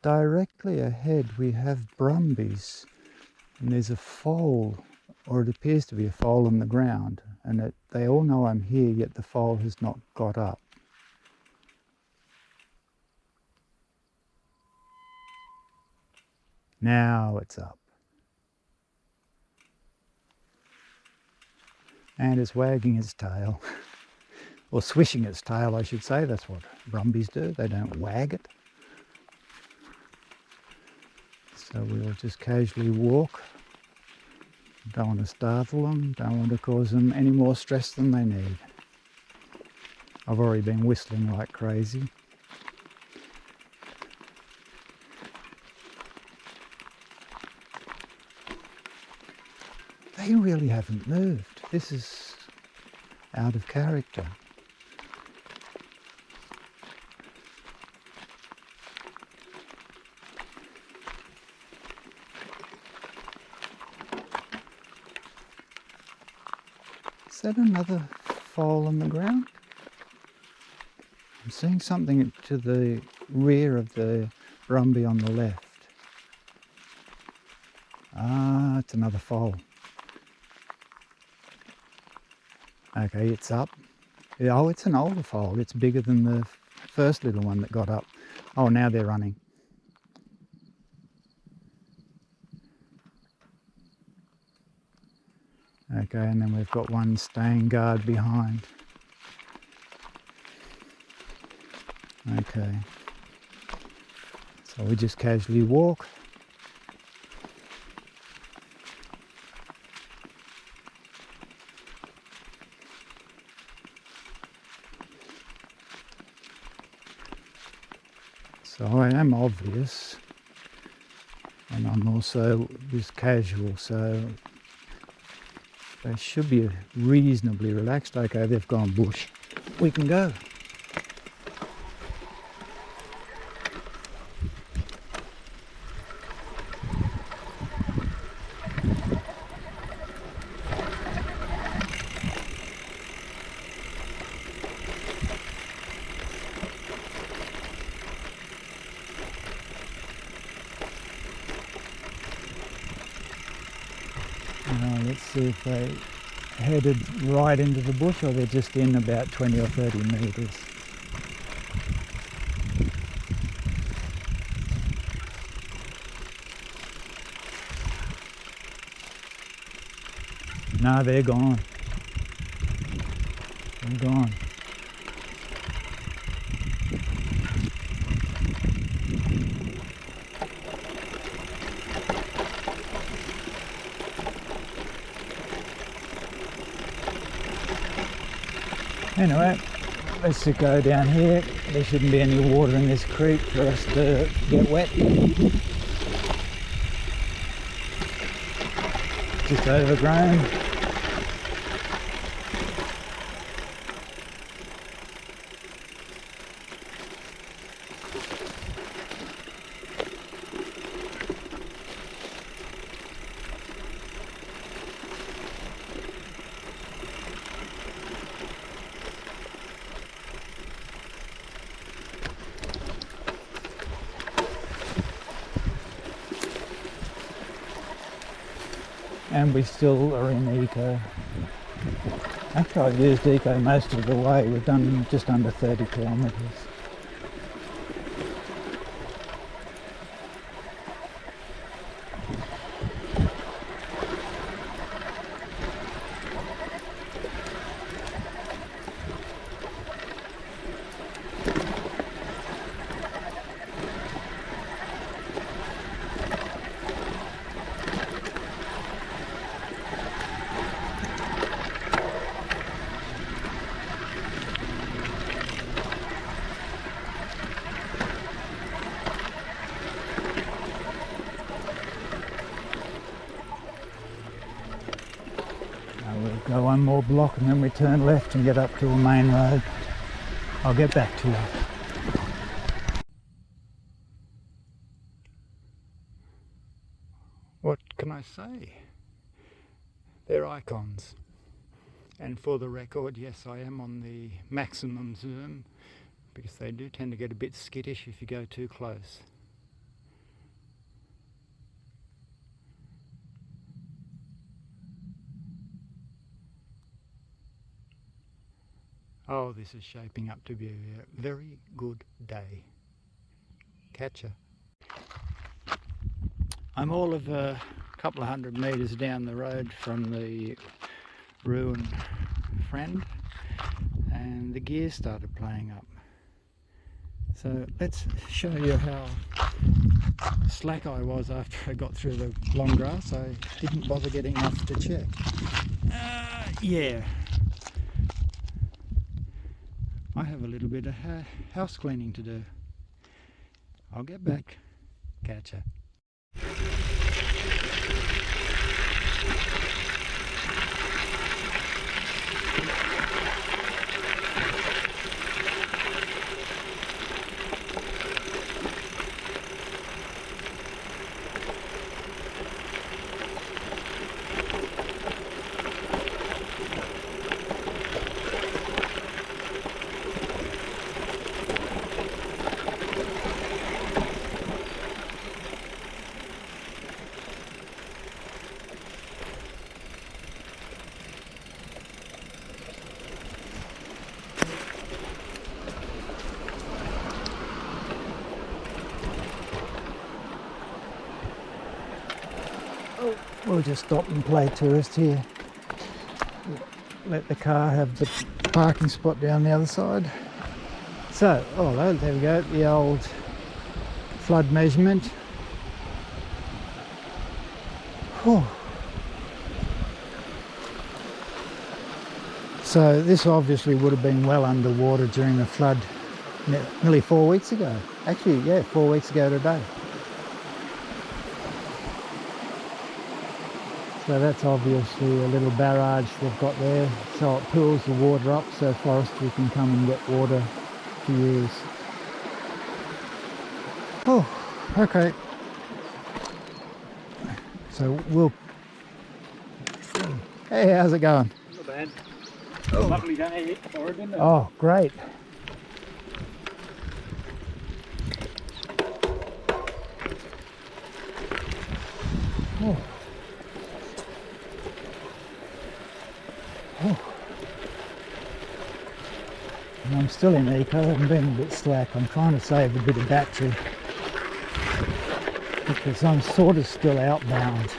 directly ahead we have brumbies, and there's a foal, or it appears to be a foal on the ground, and they all know I'm here, yet the foal has not got up. Now it's up. And it's wagging its tail, or swishing its tail I should say. That's what brumbies do, they don't wag it. So we'll just casually walk. Don't want to startle them, don't want to cause them any more stress than they need. I've already been whistling like crazy. They really haven't moved. This is out of character. Is that another foal on the ground? I'm seeing something to the rear of the brumby on the left. Ah, it's another foal. Okay, it's up. Oh, it's an older foal. It's bigger than the first little one that got up. Oh, now they're running. Okay, and then we've got one staying guard behind. Okay. So we just casually walk. So I am obvious, and I'm also just casual, so they should be reasonably relaxed. Okay, they've gone bush. We can go. Let's see if they headed right into the bush or they're just in about 20 or 30 metres. No, they're gone. They're gone. Anyway, let's just go down here. There shouldn't be any water in this creek for us to get wet. Just overgrown. And we still are in eco. After I've used eco most of the way, we've done just under 30 kilometres. We'll go one more block and then we turn left and get up to the main road. I'll get back to you. What can I say? They're icons. And for the record, yes, I am on the maximum zoom because they do tend to get a bit skittish if you go too close. Oh, this is shaping up to be a very good day. Catcher. I'm all of a couple of 100 metres down the road from the ruined friend, and the gears started playing up. So let's show you how slack I was after I got through the long grass. I didn't bother getting off to check. Yeah. I have a little bit of house cleaning to do. I'll get back. Catch ya. We'll just stop and play tourist here. Let the car have the parking spot down the other side. So, oh, there we go, the old flood measurement. Whew. So this obviously would have been well underwater during the flood nearly 4 weeks ago. Actually, yeah, 4 weeks ago today. So that's obviously a little barrage they've got there, so it pulls the water up so forestry can come and get water to use. Oh, okay. So we'll... Hey, how's it going? Not bad. Oh. Lovely day for it, isn't it? Oh, great. Oh. Oh. And I'm still in eco, I'm being a bit slack. I'm trying to save a bit of battery because I'm sort of still outbound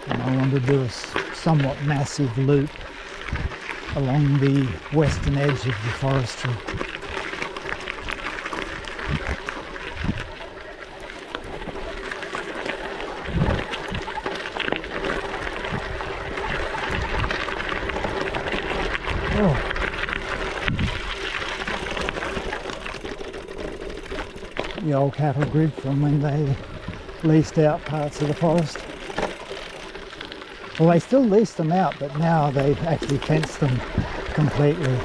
and I want to do a somewhat massive loop along the western edge of the forestry. Oh. The old cattle grid from when they leased out parts of the forest. Well, they still lease them out, but now they've actually fenced them completely.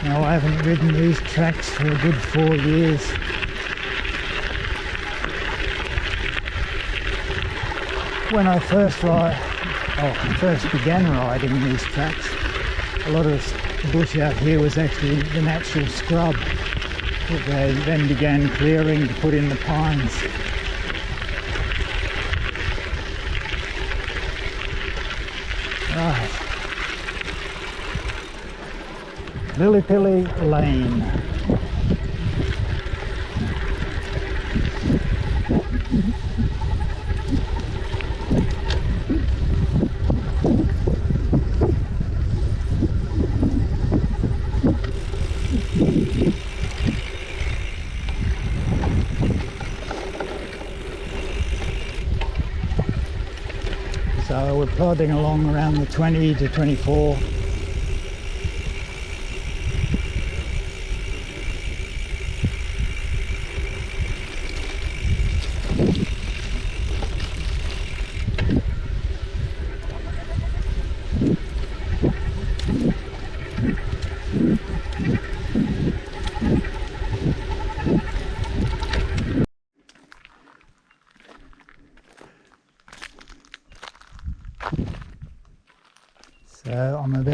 Now, I haven't ridden these tracks for a good 4 years. When I first began riding these tracks, a lot of the bush out here was actually the natural scrub that they then began clearing to put in the pines. Right. Lillipilly Lane. So we're plodding along around the 20 to 24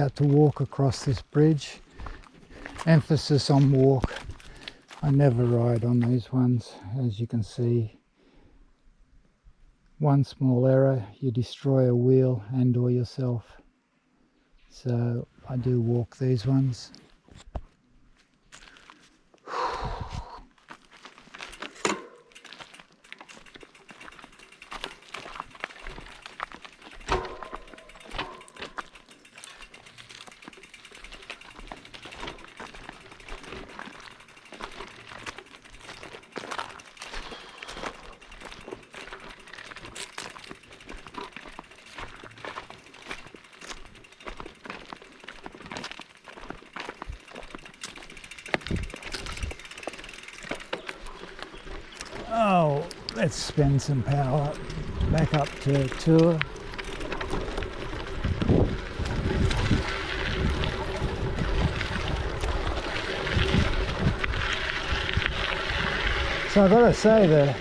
about to walk across this bridge. Emphasis on walk. I never ride on these ones, as you can see. One small error, you destroy a wheel and or yourself. So I do walk these ones. Oh, let's spend some power back up to tour. So I've got to say, the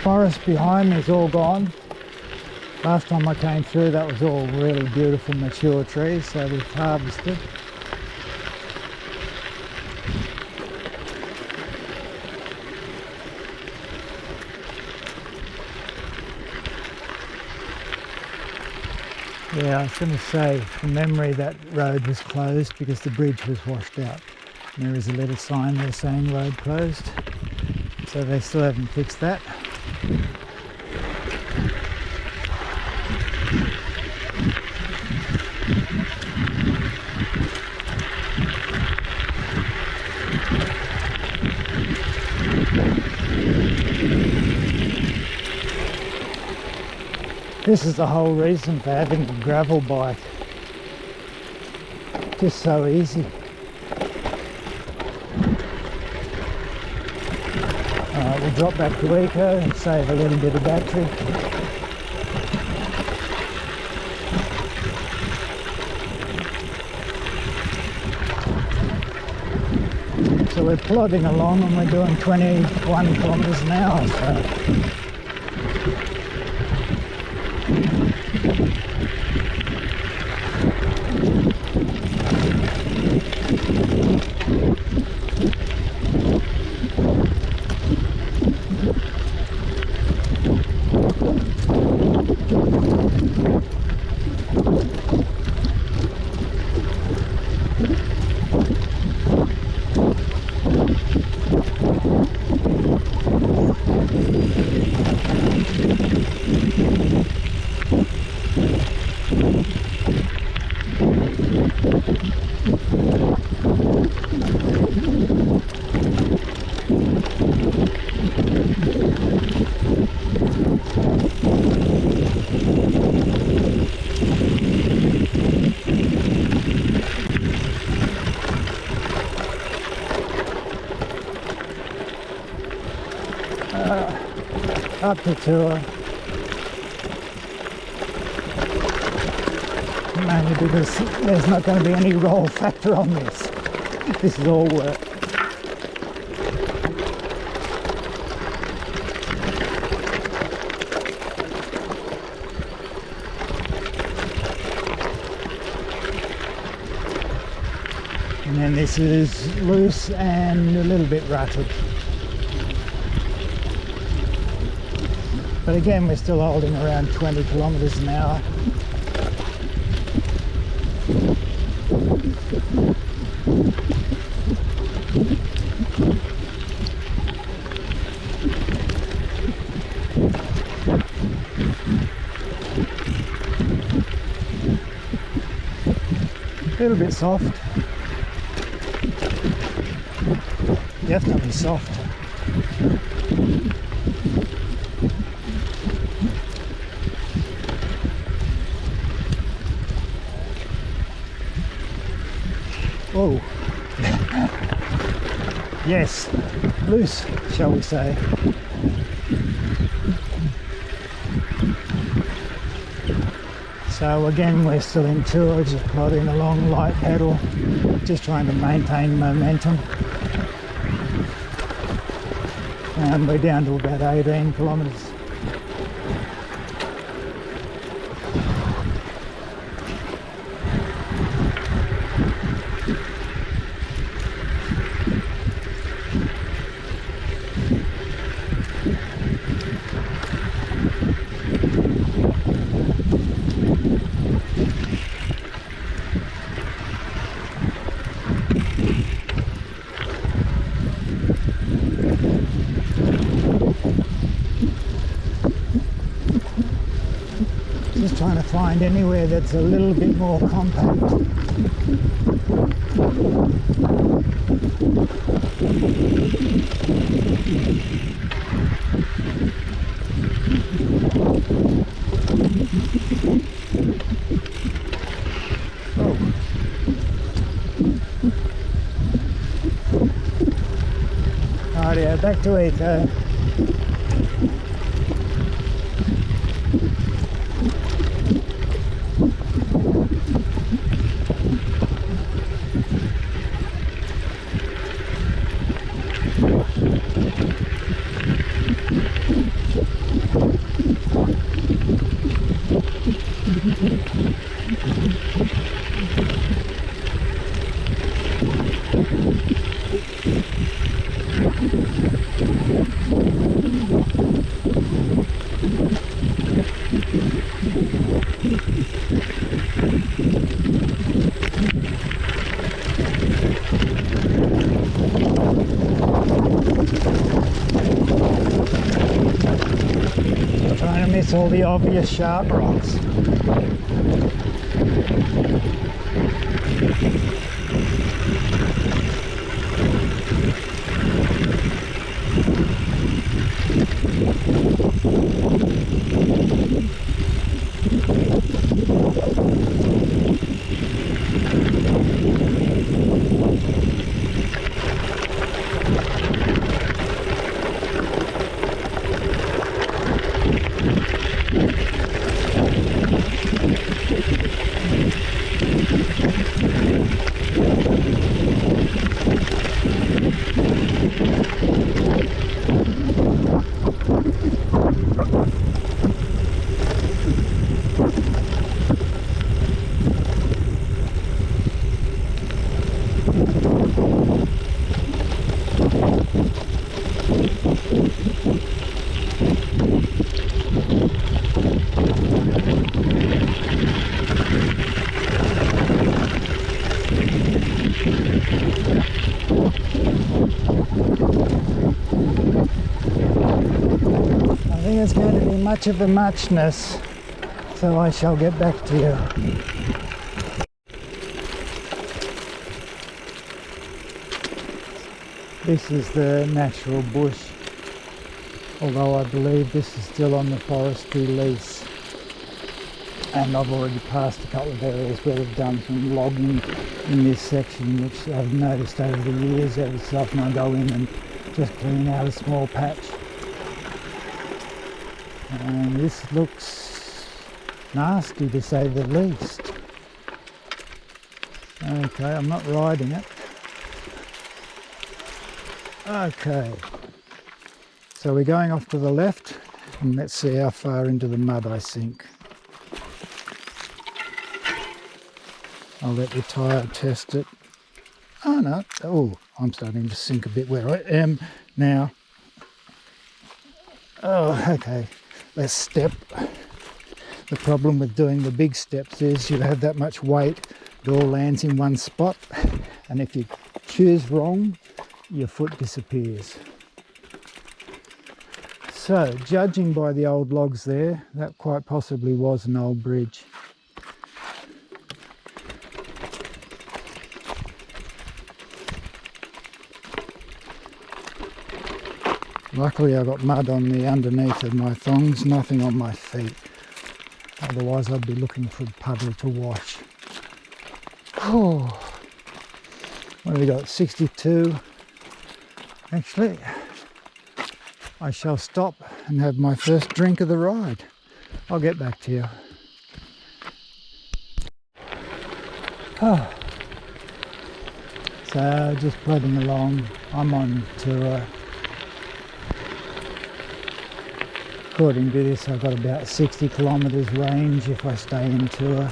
forest behind me is all gone. Last time I came through, that was all really beautiful mature trees, so we've harvested. Yeah, I was going to say, from memory, that road was closed because the bridge was washed out. And there is a little sign there saying road closed, so they still haven't fixed that. This is the whole reason for having a gravel bike. Just so easy. Alright, we'll drop back to Eco and save a little bit of battery. So we're plodding along and we're doing 21 kilometres an hour. So. Up to tour. Mainly because there's not going to be any roll factor on this. This is all work. And then this is loose and a little bit rutted. But again, we're still holding around 20 kilometres an hour. A little bit soft. Definitely soft. Oh, yes, loose, shall we say. So again, we're still in tour, just plodding along, light pedal, just trying to maintain momentum. And we're down to about 18 kilometres. trying to find anywhere that's a little bit more compact. Rightio, back to Eco. Trying to miss all the obvious sharp rocks. I think it's going to be much of a muchness, so I shall get back to you. This is the natural bush, although I believe this is still on the forestry lease. And I've already passed a couple of areas where they've done some logging in this section, which I've noticed over the years. Every so often I go in and just clean out a small patch. And this looks nasty, to say the least. Okay, I'm not riding it. Okay, so we're going off to the left, and let's see how far into the mud I sink. I'll let the tyre test it. Oh no, oh, I'm starting to sink a bit where I am now. Oh, okay, let's step. The problem with doing the big steps is you have that much weight, it all lands in one spot, and if you choose wrong, your foot disappears. So, judging by the old logs there, that quite possibly was an old bridge. Luckily I got mud on the underneath of my thongs, nothing on my feet. Otherwise I'd be looking for a puddle to wash. Oh, what have we got? 62. Actually, I shall stop and have my first drink of the ride. I'll get back to you. Oh. So just plodding along. I'm on tour. According to this, I've got about 60 kilometres range if I stay in tour,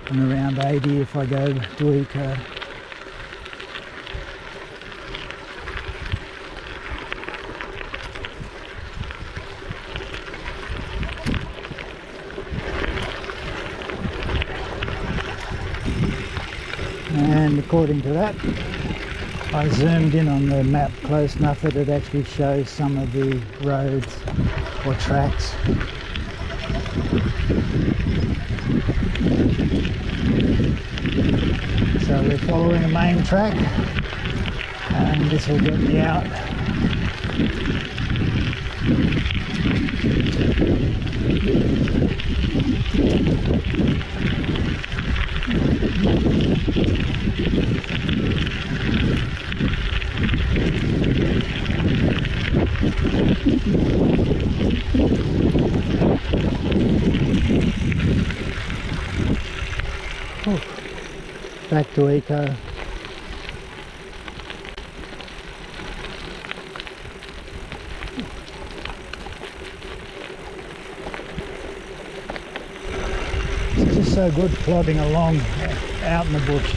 and around 80 if I go to Eco. And according to that, I zoomed in on the map close enough that it actually shows some of the roads or tracks. So we're following the main track, and this will get me out. Back to Eco. It's just so good plodding along out in the bush.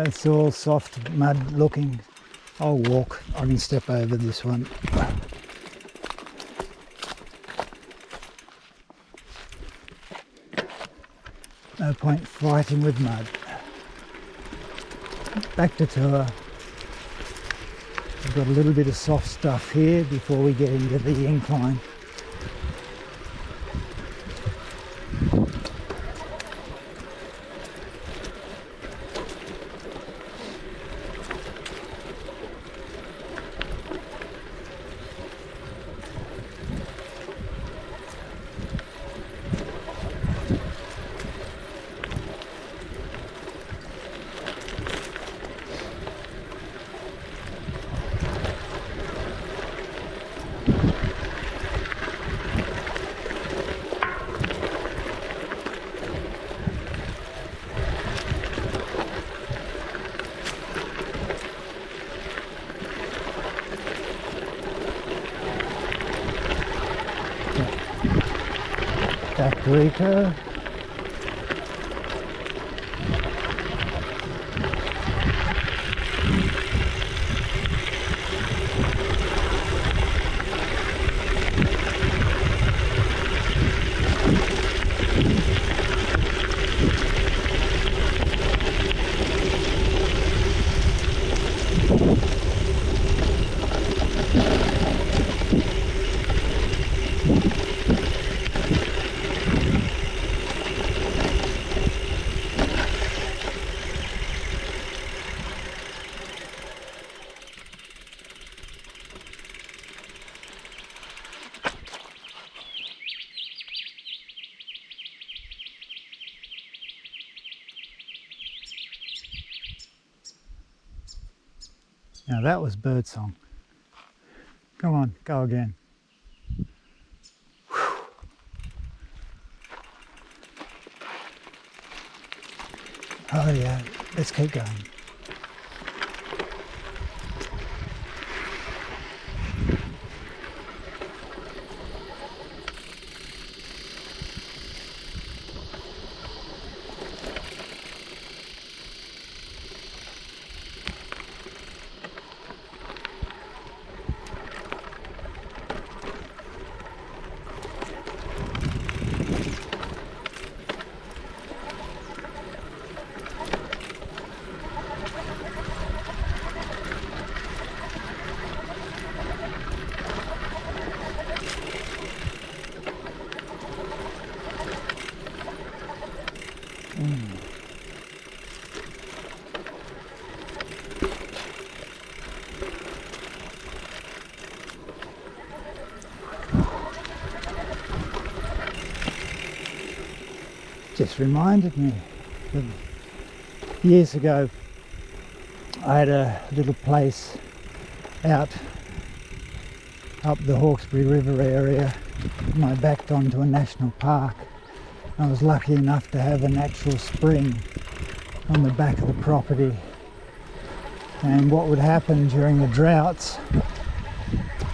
It's all soft mud looking. I'll walk, I can step over this one. No point fighting with mud. Back to tour. We've got a little bit of soft stuff here before we get into the incline. Back to Eco. Now that was birdsong. Come on, go again. Whew. Oh yeah, let's keep going. Just reminded me that years ago I had a little place out up the Hawkesbury River area, and I backed onto a national park, I was lucky enough to have a natural spring on the back of the property, and what would happen during the droughts,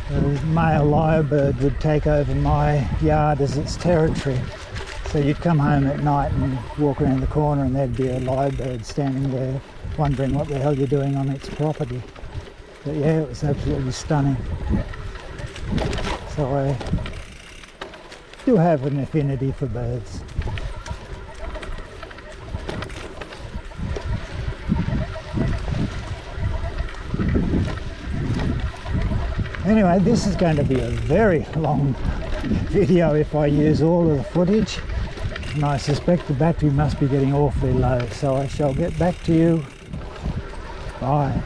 the male lyrebird would take over my yard as its territory. So you'd come home at night and walk around the corner and there'd be a lyrebird standing there wondering what the hell you're doing on its property. But yeah, it was absolutely stunning. So I do have an affinity for birds. Anyway, this is going to be a very long video if I use all of the footage, and I suspect the battery must be getting awfully low, so I shall get back to you. Bye.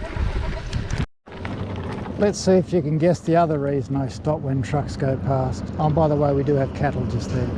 Let's see if you can guess the other reason I stop when trucks go past. Oh, by the way, we do have cattle just there.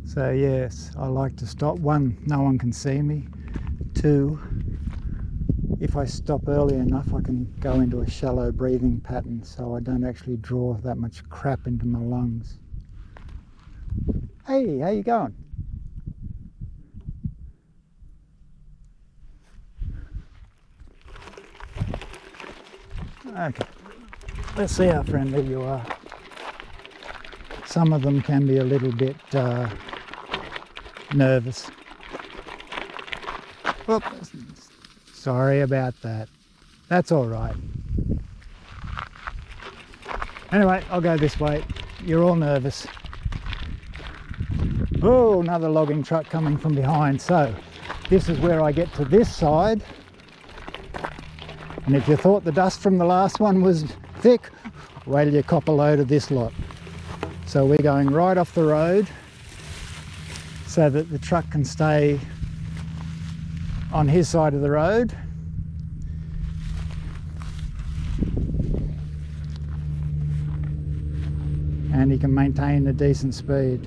So yes, I like to stop. One, no one can see me. Two, if I stop early enough I can go into a shallow breathing pattern so I don't actually draw that much crap into my lungs. Hey, how you going? Okay, let's see how friendly you are. Some of them can be a little bit nervous. Oops, sorry about that. That's all right. Anyway, I'll go this way. You're all nervous. Oh, another logging truck coming from behind. So this is where I get to this side. And if you thought the dust from the last one was thick, wait till you cop a load of this lot. So we're going right off the road so that the truck can stay on his side of the road. And he can maintain a decent speed.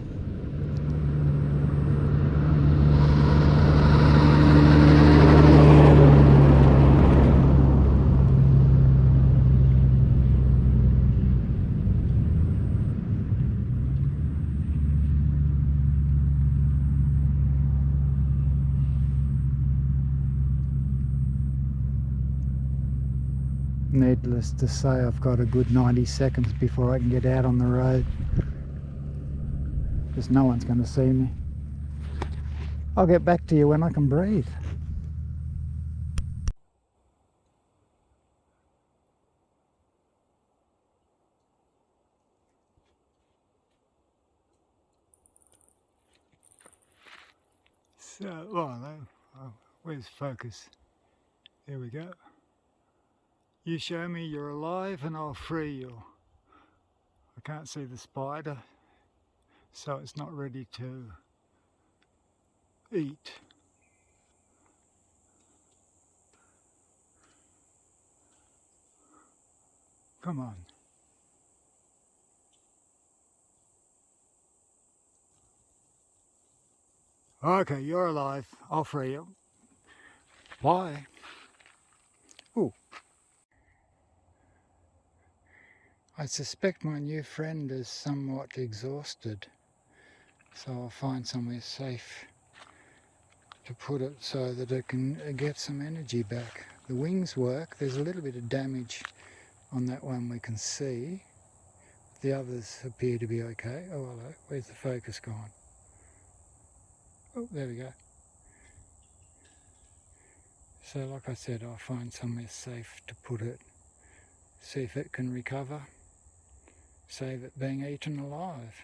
Needless to say, I've got a good 90 seconds before I can get out on the road, because no one's going to see me. I'll get back to you when I can breathe. So, where's focus? There we go. You show me you're alive and I'll free you. I can't see the spider, so it's not ready to eat. Come on. Okay, you're alive. I'll free you. Bye. Ooh. I suspect my new friend is somewhat exhausted, so I'll find somewhere safe to put it so that it can get some energy back. The wings work. There's a little bit of damage on that one we can see. The others appear to be okay. Oh, hello. Where's the focus gone? Oh, there we go. So like I said, I'll find somewhere safe to put it, see if it can recover, save it being eaten alive.